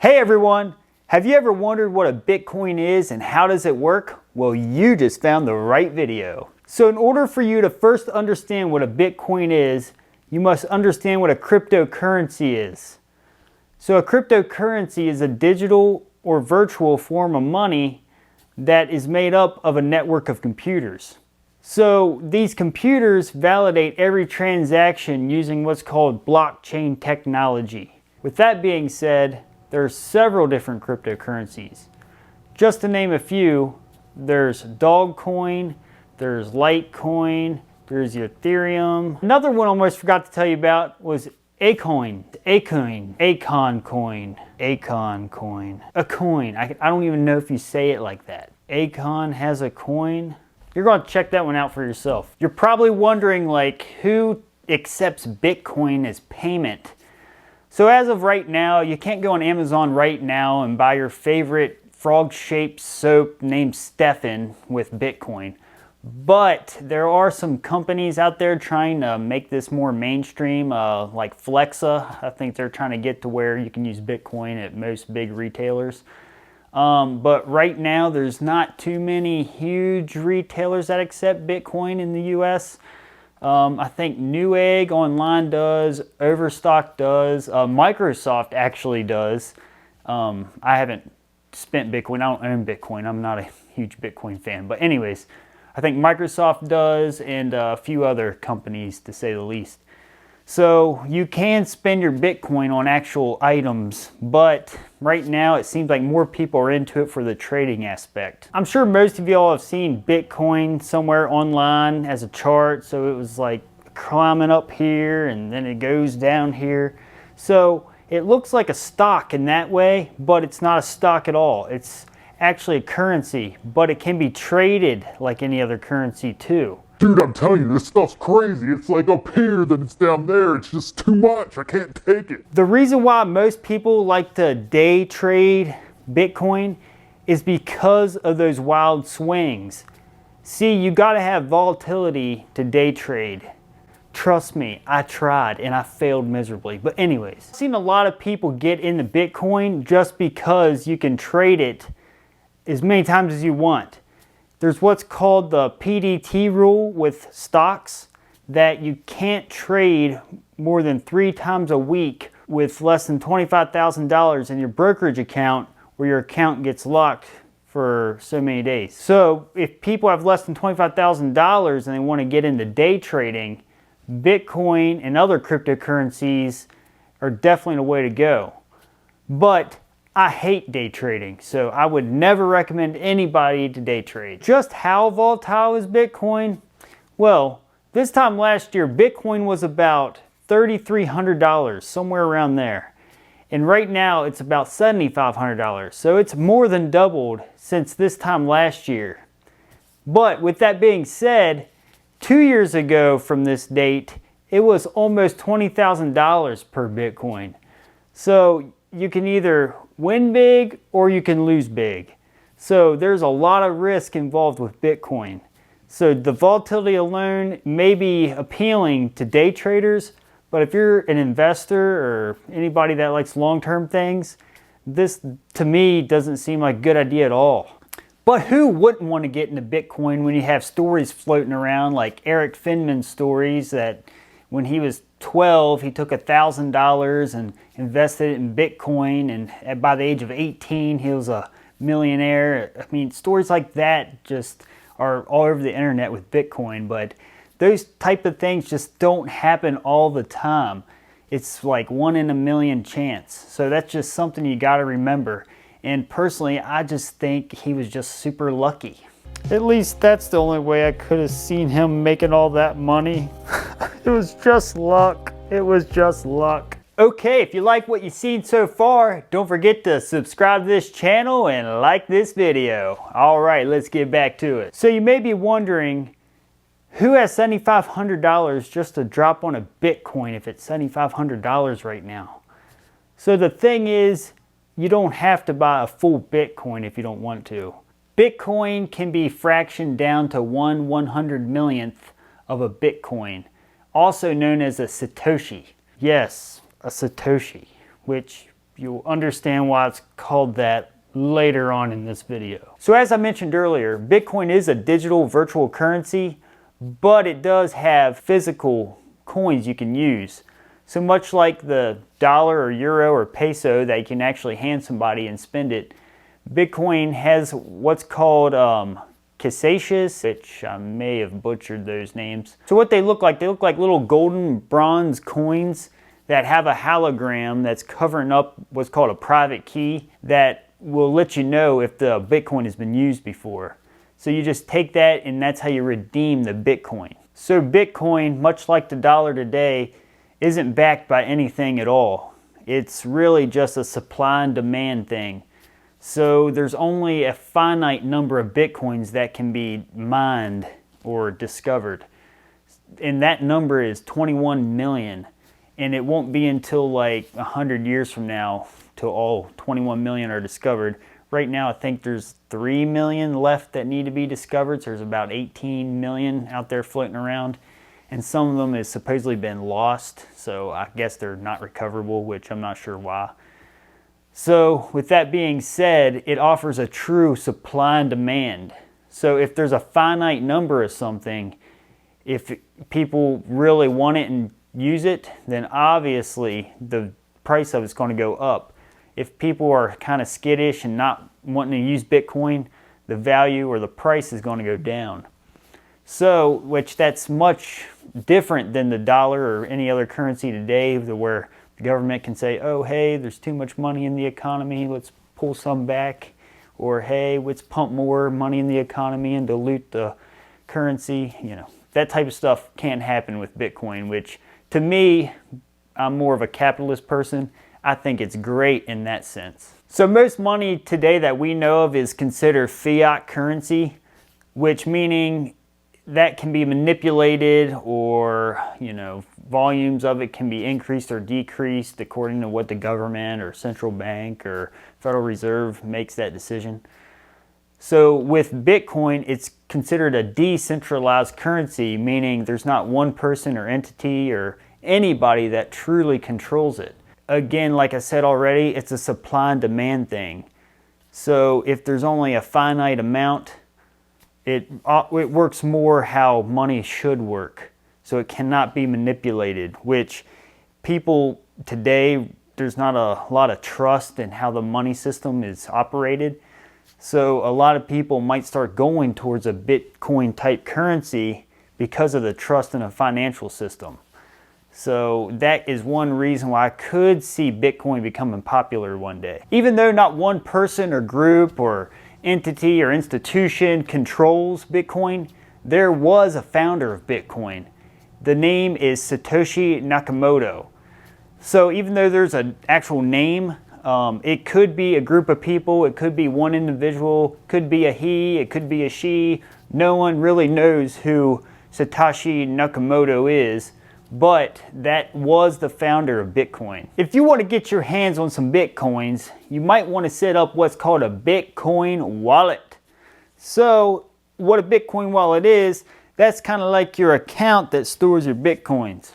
Hey everyone! Have you ever wondered what a Bitcoin is and how does it work? Well, you just found the right video. So in order for you to first understand what a Bitcoin is, you must understand what a cryptocurrency is. So a cryptocurrency is a digital or virtual form of money that is made up of a network of computers. So these computers validate every transaction using what's called blockchain technology. With that being said, there are several different cryptocurrencies. Just to name a few, there's Dogecoin, there's Litecoin, there's Ethereum. Another one I almost forgot to tell you about was Acoin. A coin. A coin. I don't even know if you say it like that. Acon has a coin. You're going to check that one out for yourself. You're probably wondering, like, who accepts Bitcoin as payment? So as of right now, you can't go on Amazon right now and buy your favorite frog-shaped soap named Stefan with Bitcoin. But there are some companies out there trying to make this more mainstream, like Flexa. I think they're trying to get to where you can use Bitcoin at most big retailers. But right now, there's not too many huge retailers that accept Bitcoin in the US. I think Newegg online does, Overstock does, Microsoft actually does. I haven't spent Bitcoin, I don't own Bitcoin, I'm not a huge Bitcoin fan. But anyways, I think Microsoft does and a few other companies to say the least. So you can spend your Bitcoin on actual items, but right now it seems like more people are into it for the trading aspect. I'm sure most of y'all have seen Bitcoin somewhere online as a chart. So it was like climbing up here and then it goes down here. So it looks like a stock in that way, but it's not a stock at all. It's actually a currency, but it can be traded like any other currency too. Dude, I'm telling you, this stuff's crazy. It's like up here, then it's down there. It's just too much. I can't take it. The reason why most people like to day trade Bitcoin is because of those wild swings. See, you gotta have volatility to day trade. Trust me, I tried and I failed miserably. But anyways, I've seen a lot of people get into Bitcoin just because you can trade it as many times as you want. There's what's called the PDT rule with stocks, that you can't trade more than 3 times a week with less than $25,000 in your brokerage account, where your account gets locked for so many days. So if people have less than $25,000 and they want to get into day trading, Bitcoin and other cryptocurrencies are definitely the way to go. But I hate day trading, so I would never recommend anybody to day trade. Just how volatile is Bitcoin? Well, this time last year, Bitcoin was about $3,300, somewhere around there. And right now, it's about $7,500. So it's more than doubled since this time last year. But with that being said, 2 years ago from this date, it was almost $20,000 per Bitcoin. So you can either win big or you can lose big. So there's a lot of risk involved with Bitcoin. So the volatility alone may be appealing to day traders, but if you're an investor or anybody that likes long-term things, this to me doesn't seem like a good idea at all. But who wouldn't want to get into Bitcoin when you have stories floating around like Eric Finman's stories that when he was 12, he took $1,000 and invested it in Bitcoin, and by the age of 18, he was a millionaire. I mean, stories like that just are all over the internet with Bitcoin, but those type of things just don't happen all the time. It's like 1 in a million chance. So that's just something you got to remember. And personally, I just think he was just super lucky. At least that's the only way I could have seen him making all that money. It was just luck. It was just luck. Okay, if you like what you've seen so far, don't forget to subscribe to this channel and like this video. All right, let's get back to it. So you may be wondering, who has $7,500 just to drop on a Bitcoin if it's $7,500 right now? So the thing is, you don't have to buy a full Bitcoin if you don't want to. Bitcoin can be fractioned down to 1/100 of a Bitcoin, also known as a Satoshi. Yes, a Satoshi, which You'll understand why it's called that later on in this video. So as I mentioned earlier, Bitcoin is a digital virtual currency, but it does have physical coins you can use. So much like the dollar or euro or peso that you can actually hand somebody and spend it, Bitcoin has what's called cassatius, which I may have butchered those names. So what they look like little golden bronze coins that have a hologram that's covering up what's called a private key that will let you know if the Bitcoin has been used before. So you just take that and that's how you redeem the Bitcoin. So Bitcoin, much like the dollar today, isn't backed by anything at all. It's really just a supply and demand thing. So there's only a finite number of Bitcoins that can be mined or discovered. And that number is 21 million. And it won't be until like 100 years from now till all 21 million are discovered. Right now I think there's 3 million left that need to be discovered. So there's about 18 million out there floating around. And some of them has supposedly been lost. So I guess they're not recoverable, which I'm not sure why. So with that being said, it offers a true supply and demand. So if there's a finite number of something, if people really want it and use it, then obviously the price of it's going to go up. If people are kind of skittish and not wanting to use Bitcoin, the value or the price is going to go down. So, which that's much different than the dollar or any other currency today, where the government can say, oh, hey, there's too much money in the economy, let's pull some back. Or, hey, let's pump more money in the economy and dilute the currency. You know, that type of stuff can't happen with Bitcoin, which to me, I'm more of a capitalist person. I think it's great in that sense. So most money today that we know of is considered fiat currency, which meaning that can be manipulated, or, you know, volumes of it can be increased or decreased according to what the government or central bank or Federal Reserve makes that decision. So with Bitcoin, it's considered a decentralized currency, meaning there's not one person or entity or anybody that truly controls it. Again, like I said already, it's a supply and demand thing. So if there's only a finite amount, it works more how money should work. So it cannot be manipulated, which people today, there's not a lot of trust in how the money system is operated. So a lot of people might start going towards a Bitcoin type currency because of the trust in a financial system. So that is one reason why I could see Bitcoin becoming popular one day. Even though not one person or group or entity or institution controls Bitcoin, there was a founder of Bitcoin. The name is Satoshi Nakamoto. So even though there's an actual name, it could be a group of people, it could be one individual, could be a he, it could be a she. No one really knows who Satoshi Nakamoto is, but that was the founder of Bitcoin. If you want to get your hands on some Bitcoins, you might want to set up what's called a Bitcoin wallet. So what a Bitcoin wallet is, that's kind of like your account that stores your Bitcoins.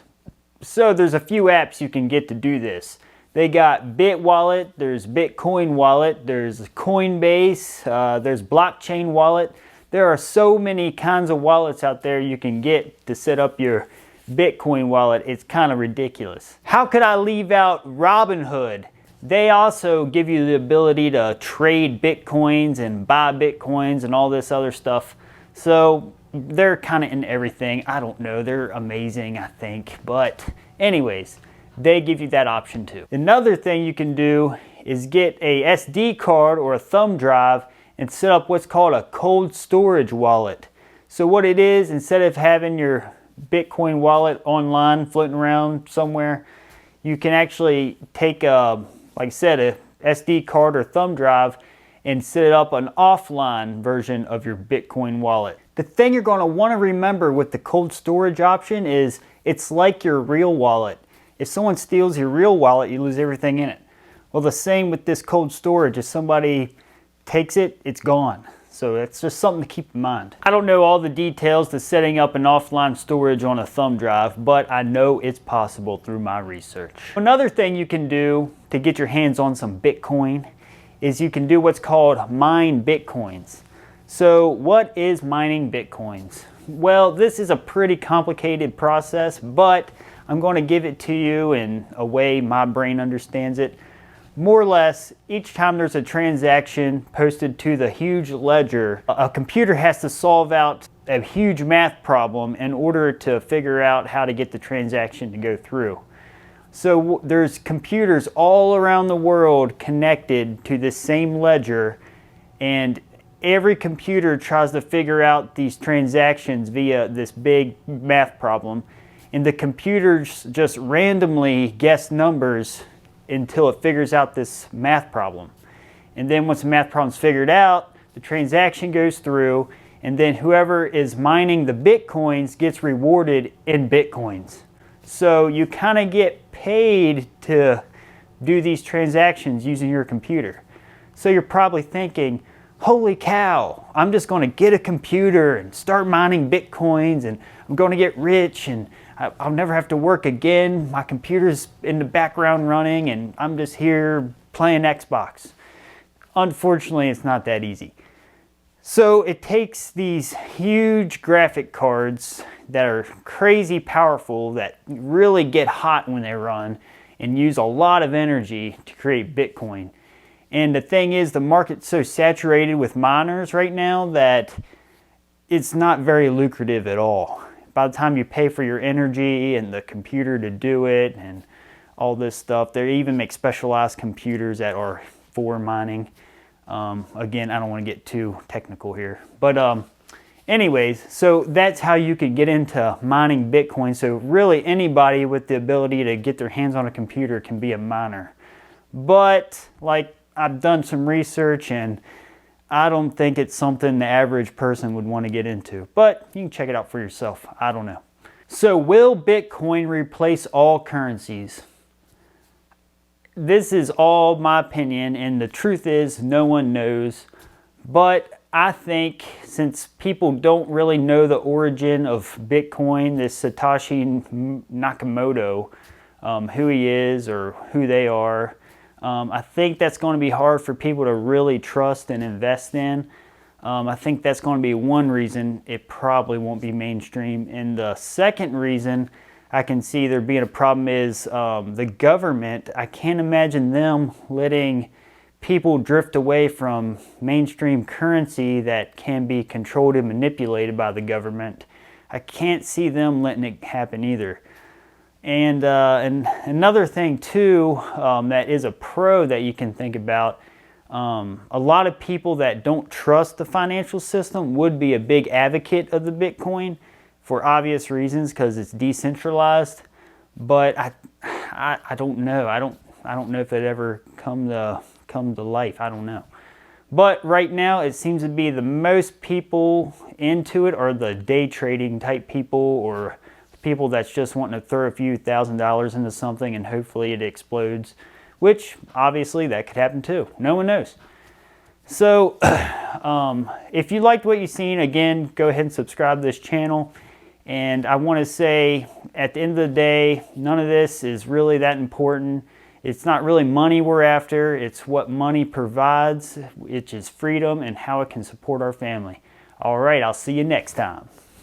So there's a few apps you can get to do this. They got BitWallet, there's Bitcoin Wallet, there's Coinbase, there's Blockchain Wallet. There are so many kinds of wallets out there you can get to set up your Bitcoin wallet. It's kind of ridiculous. How could I leave out Robinhood? They also give you the ability to trade Bitcoins and buy Bitcoins and all this other stuff. So they're kind of in everything. I don't know. They're amazing, I think. But anyways, they give you that option too. Another thing you can do is get a SD card or a thumb drive and set up what's called a cold storage wallet. So what it is, instead of having your Bitcoin wallet online floating around somewhere, you can actually take a, like I said, a SD card or thumb drive and set up an offline version of your Bitcoin wallet. The thing you're going to want to remember with the cold storage option is it's like your real wallet. If someone steals your real wallet, you lose everything in it. Well, the same with this cold storage. If somebody takes it, it's gone. So it's just something to keep in mind. I don't know all the details to setting up an offline storage on a thumb drive, but I know it's possible through my research. Another thing you can do to to get your hands on some Bitcoin is you can do what's called mine Bitcoins. So what is mining Bitcoins? Well, this is a pretty complicated process, but I'm going to give it to you in a way my brain understands it. More or less, each time there's a transaction posted to the huge ledger, a computer has to solve out a huge math problem in order to figure out how to get the transaction to go through. So there's computers all around the world connected to this same ledger, and every computer tries to figure out these transactions via this big math problem, and the computers just randomly guess numbers until it figures out this math problem. And then once the math problem's figured out, the transaction goes through, and then whoever is mining the Bitcoins gets rewarded in Bitcoins. So you kind of get paid to do these transactions using your computer. So you're probably thinking, holy cow, I'm just going to get a computer and start mining Bitcoins, and I'm going to get rich, and I'll never have to work again. My computer's in the background running, and I'm just here playing Xbox. Unfortunately, it's not that easy. So it takes these huge graphic cards that are crazy powerful, that really get hot when they run and use a lot of energy to create Bitcoin. And the thing is, the market's so saturated with miners right now that it's not very lucrative at all. By the time you pay for your energy and the computer to do it and all this stuff, they even make specialized computers that are for mining. Again, I don't want to get too technical here. But anyways, so that's how you could get into mining Bitcoin. So really anybody with the ability to get their hands on a computer can be a miner. But like, I've done some research, and I don't think it's something the average person would want to get into. But you can check it out for yourself. I don't know. So will Bitcoin replace all currencies? This is all my opinion, and the truth is no one knows. But I think since people don't really know the origin of Bitcoin, this Satoshi Nakamoto, who he is or who they are, I think that's going to be hard for people to really trust and invest in. I think that's going to be one reason it probably won't be mainstream. And the second reason I can see there being a problem is the government. I can't imagine them letting people drift away from mainstream currency that can be controlled and manipulated by the government. I can't see them letting it happen either. And another thing too, that is a pro that you can think about, a lot of people that don't trust the financial system would be a big advocate of the Bitcoin for obvious reasons, because it's decentralized. But I don't know. I don't know if it ever come to life. I don't know. But right now it seems to be the most people into it are the day trading type people, or people that's just wanting to throw a few $1,000s into something and hopefully it explodes, which obviously that could happen too. No one knows. So if you liked what you've seen, again, go ahead and subscribe to this channel. And I want to say, at the end of the day, none of this is really that important. It's not really money we're after. It's what money provides, which is freedom and how it can support our family. All right, I'll see you next time.